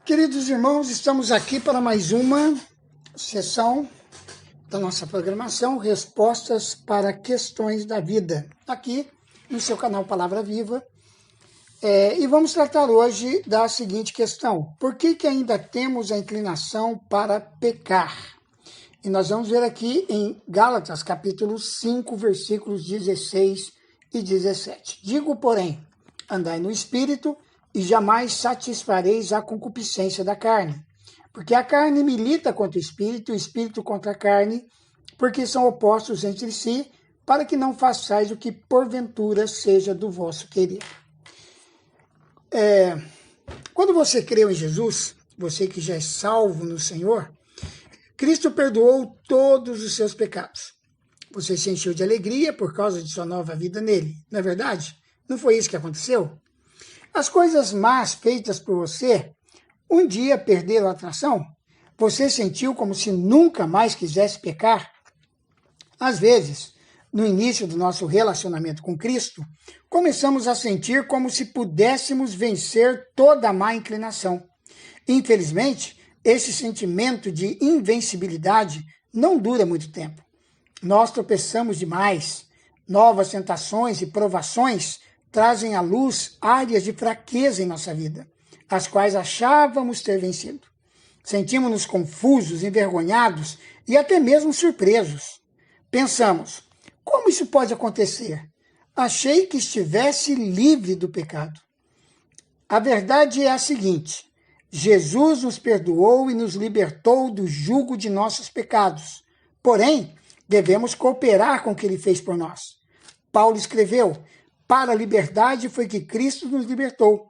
Queridos irmãos, estamos aqui para mais uma sessão da nossa programação, Respostas para Questões da Vida, aqui no seu canal Palavra Viva. E vamos tratar hoje da seguinte questão: por que ainda temos a inclinação para pecar? E nós vamos ver aqui em Gálatas, capítulo 5, versículos 16 e 17. Digo, porém, andai no Espírito, e jamais satisfareis a concupiscência da carne. Porque a carne milita contra o Espírito contra a carne, porque são opostos entre si, para que não façais o que porventura seja do vosso querer. Quando você creu em Jesus, você que já é salvo no Senhor, Cristo perdoou todos os seus pecados. Você se encheu de alegria por causa de sua nova vida nele. Não é verdade? Não foi isso que aconteceu? As coisas más feitas por você, um dia perderam a atração? Você sentiu como se nunca mais quisesse pecar? Às vezes, no início do nosso relacionamento com Cristo, começamos a sentir como se pudéssemos vencer toda a má inclinação. Infelizmente, esse sentimento de invencibilidade não dura muito tempo. Nós tropeçamos demais. Novas tentações e provações trazem à luz áreas de fraqueza em nossa vida, as quais achávamos ter vencido. Sentimos-nos confusos, envergonhados e até mesmo surpresos. Pensamos, como isso pode acontecer? Achei que estivesse livre do pecado. A verdade é a seguinte: Jesus nos perdoou e nos libertou do jugo de nossos pecados. Porém, devemos cooperar com o que ele fez por nós. Paulo escreveu: para a liberdade foi que Cristo nos libertou.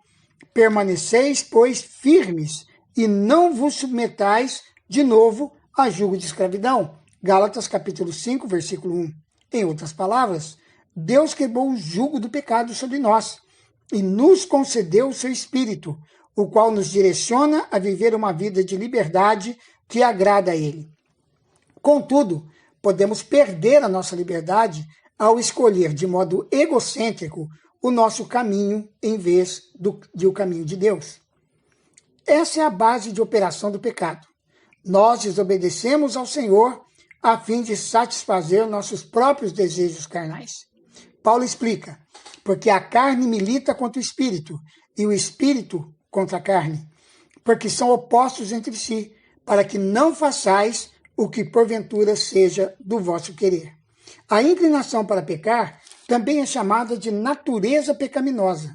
Permaneceis, pois, firmes, e não vos submetais de novo a jugo de escravidão. Gálatas capítulo 5, versículo 1. Em outras palavras, Deus quebrou o jugo do pecado sobre nós e nos concedeu o seu Espírito, o qual nos direciona a viver uma vida de liberdade que agrada a Ele. Contudo, podemos perder a nossa liberdade ao escolher de modo egocêntrico o nosso caminho em vez do caminho de Deus. Essa é a base de operação do pecado. Nós desobedecemos ao Senhor a fim de satisfazer nossos próprios desejos carnais. Paulo explica: porque a carne milita contra o Espírito e o Espírito contra a carne, porque são opostos entre si, para que não façais o que porventura seja do vosso querer. A inclinação para pecar também é chamada de natureza pecaminosa,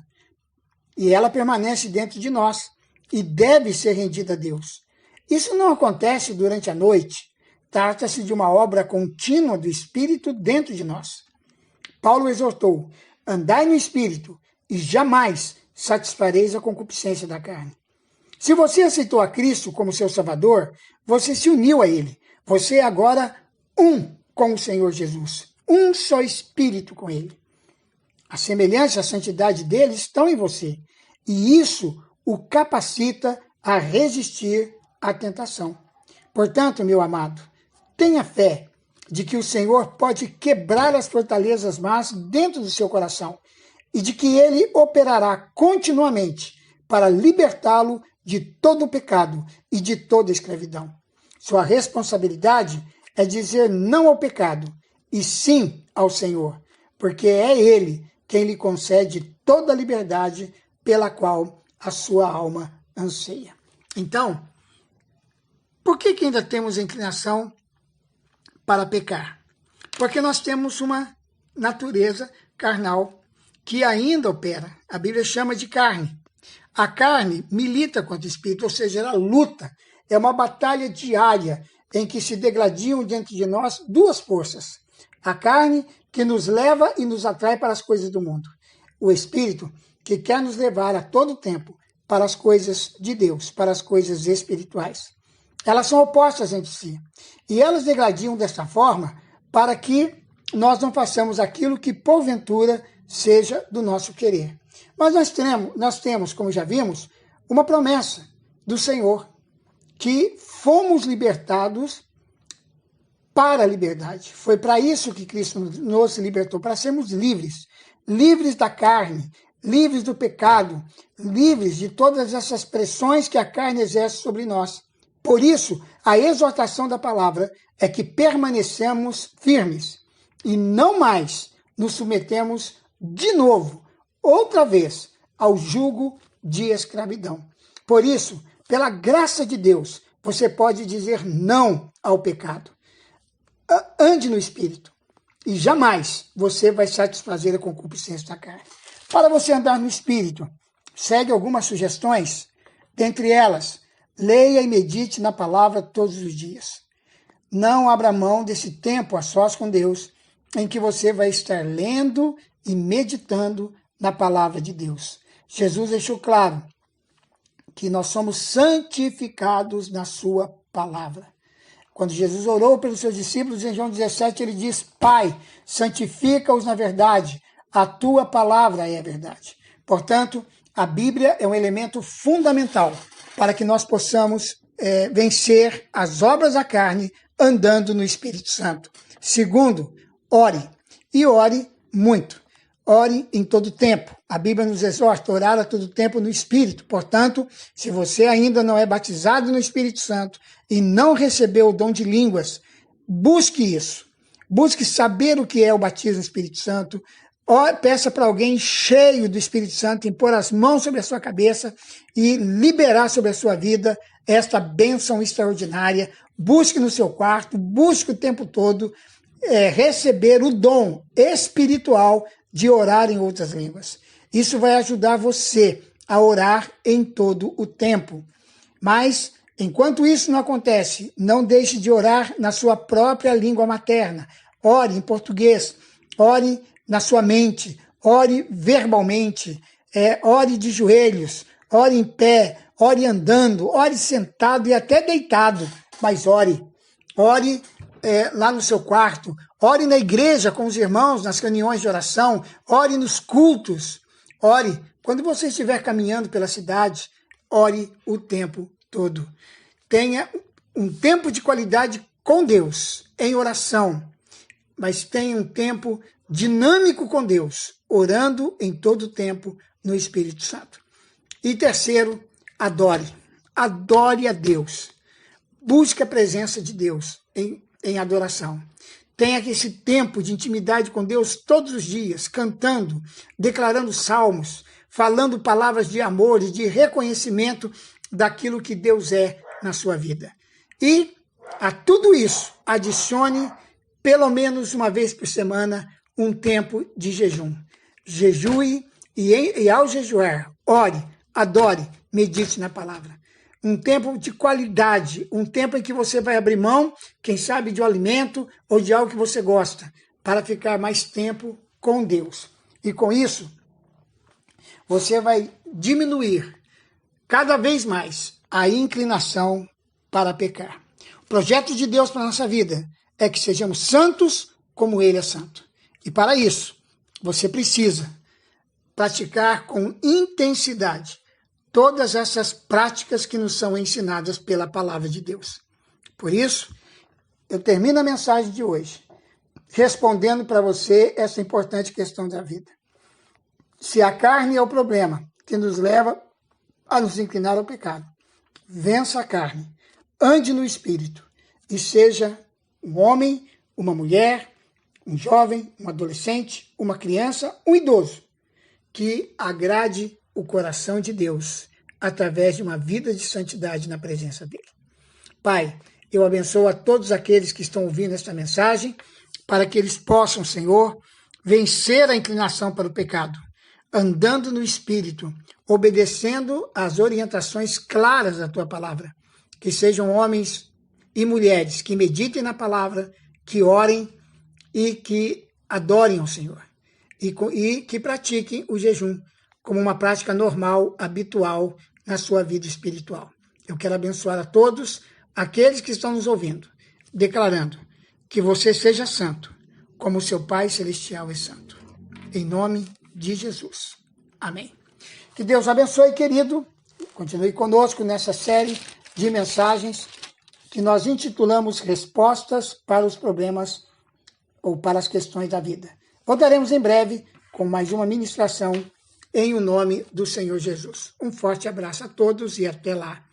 e ela permanece dentro de nós e deve ser rendida a Deus. Isso não acontece durante a noite, trata-se de uma obra contínua do Espírito dentro de nós. Paulo exortou: andai no Espírito e jamais satisfareis a concupiscência da carne. Se você aceitou a Cristo como seu Salvador, você se uniu a Ele. Você é agora um com o Senhor Jesus, um só Espírito com Ele. A semelhança e a santidade dele estão em você, e isso o capacita a resistir à tentação. Portanto, meu amado, tenha fé de que o Senhor pode quebrar as fortalezas más dentro do seu coração e de que Ele operará continuamente para libertá-lo de todo o pecado e de toda escravidão. Sua responsabilidade é dizer não ao pecado e sim ao Senhor, porque é Ele quem lhe concede toda a liberdade pela qual a sua alma anseia. Então, por que ainda temos a inclinação para pecar? Porque nós temos uma natureza carnal que ainda opera. A Bíblia chama de carne. A carne milita contra o Espírito, ou seja, ela luta. É uma batalha diária em que se degladiam dentro de nós duas forças. A carne, que nos leva e nos atrai para as coisas do mundo. O Espírito, que quer nos levar a todo tempo para as coisas de Deus, para as coisas espirituais. Elas são opostas entre si. E elas degladiam desta forma para que nós não façamos aquilo que, porventura, seja do nosso querer. Mas nós temos, como já vimos, uma promessa do Senhor, que fomos libertados para a liberdade. Foi para isso que Cristo nos libertou, para sermos livres. Livres da carne, livres do pecado, livres de todas essas pressões que a carne exerce sobre nós. Por isso, a exortação da palavra é que permanecemos firmes e não mais nos submetemos de novo, outra vez, ao jugo de escravidão. Por isso, pela graça de Deus, você pode dizer não ao pecado. Ande no Espírito e jamais você vai satisfazer a concupiscência da carne. Para você andar no Espírito, segue algumas sugestões. Dentre elas, leia e medite na palavra todos os dias. Não abra mão desse tempo a sós com Deus, em que você vai estar lendo e meditando na palavra de Deus. Jesus deixou claro que nós somos santificados na sua palavra. Quando Jesus orou pelos seus discípulos, em João 17, ele diz: Pai, santifica-os na verdade, a tua palavra é a verdade. Portanto, a Bíblia é um elemento fundamental para que nós possamos vencer as obras da carne andando no Espírito Santo. Segundo, ore. E ore muito. Ore em todo tempo. A Bíblia nos exorta a orar a todo tempo no Espírito. Portanto, se você ainda não é batizado no Espírito Santo e não recebeu o dom de línguas, busque isso. Busque saber o que é o batismo no Espírito Santo. Peça para alguém cheio do Espírito Santo impor as mãos sobre a sua cabeça e liberar sobre a sua vida esta bênção extraordinária. Busque no seu quarto, busque o tempo todo receber o dom espiritual de orar em outras línguas. Isso vai ajudar você a orar em todo o tempo. Mas, enquanto isso não acontece, não deixe de orar na sua própria língua materna. Ore em português, ore na sua mente, ore verbalmente, ore de joelhos, ore em pé, ore andando, ore sentado e até deitado, mas ore. Ore lá no seu quarto, ore na igreja com os irmãos, nas reuniões de oração, ore nos cultos, ore. Quando você estiver caminhando pela cidade, ore o tempo todo. Tenha um tempo de qualidade com Deus, em oração, mas tenha um tempo dinâmico com Deus, orando em todo o tempo no Espírito Santo. E terceiro, adore. Adore a Deus. Busque a presença de Deus em adoração. Tenha esse tempo de intimidade com Deus todos os dias, cantando, declarando salmos, falando palavras de amor e de reconhecimento daquilo que Deus é na sua vida. E a tudo isso, adicione pelo menos uma vez por semana um tempo de jejum. Jejue e ao jejuar, ore, adore, medite na palavra. Um tempo de qualidade, um tempo em que você vai abrir mão, quem sabe, de um alimento ou de algo que você gosta, para ficar mais tempo com Deus. E com isso, você vai diminuir cada vez mais a inclinação para pecar. O projeto de Deus para a nossa vida é que sejamos santos como Ele é santo. E para isso, você precisa praticar com intensidade todas essas práticas que nos são ensinadas pela palavra de Deus. Por isso, eu termino a mensagem de hoje respondendo para você essa importante questão da vida. Se a carne é o problema que nos leva a nos inclinar ao pecado, vença a carne, ande no Espírito e seja um homem, uma mulher, um jovem, um adolescente, uma criança, um idoso, que agrade o coração de Deus através de uma vida de santidade na presença dele. Pai, eu abençoo a todos aqueles que estão ouvindo esta mensagem para que eles possam, Senhor, vencer a inclinação para o pecado, andando no Espírito, obedecendo às orientações claras da Tua palavra. Que sejam homens e mulheres que meditem na palavra, que orem e que adorem ao Senhor. E que pratiquem o jejum como uma prática normal, habitual na sua vida espiritual. Eu quero abençoar a todos aqueles que estão nos ouvindo, declarando que você seja santo, como seu Pai Celestial é santo. Em nome de Jesus. Amém. Que Deus abençoe, querido. Continue conosco nessa série de mensagens que nós intitulamos Respostas para os Problemas ou para as Questões da Vida. Voltaremos em breve com mais uma ministração em o nome do Senhor Jesus. Um forte abraço a todos e até lá.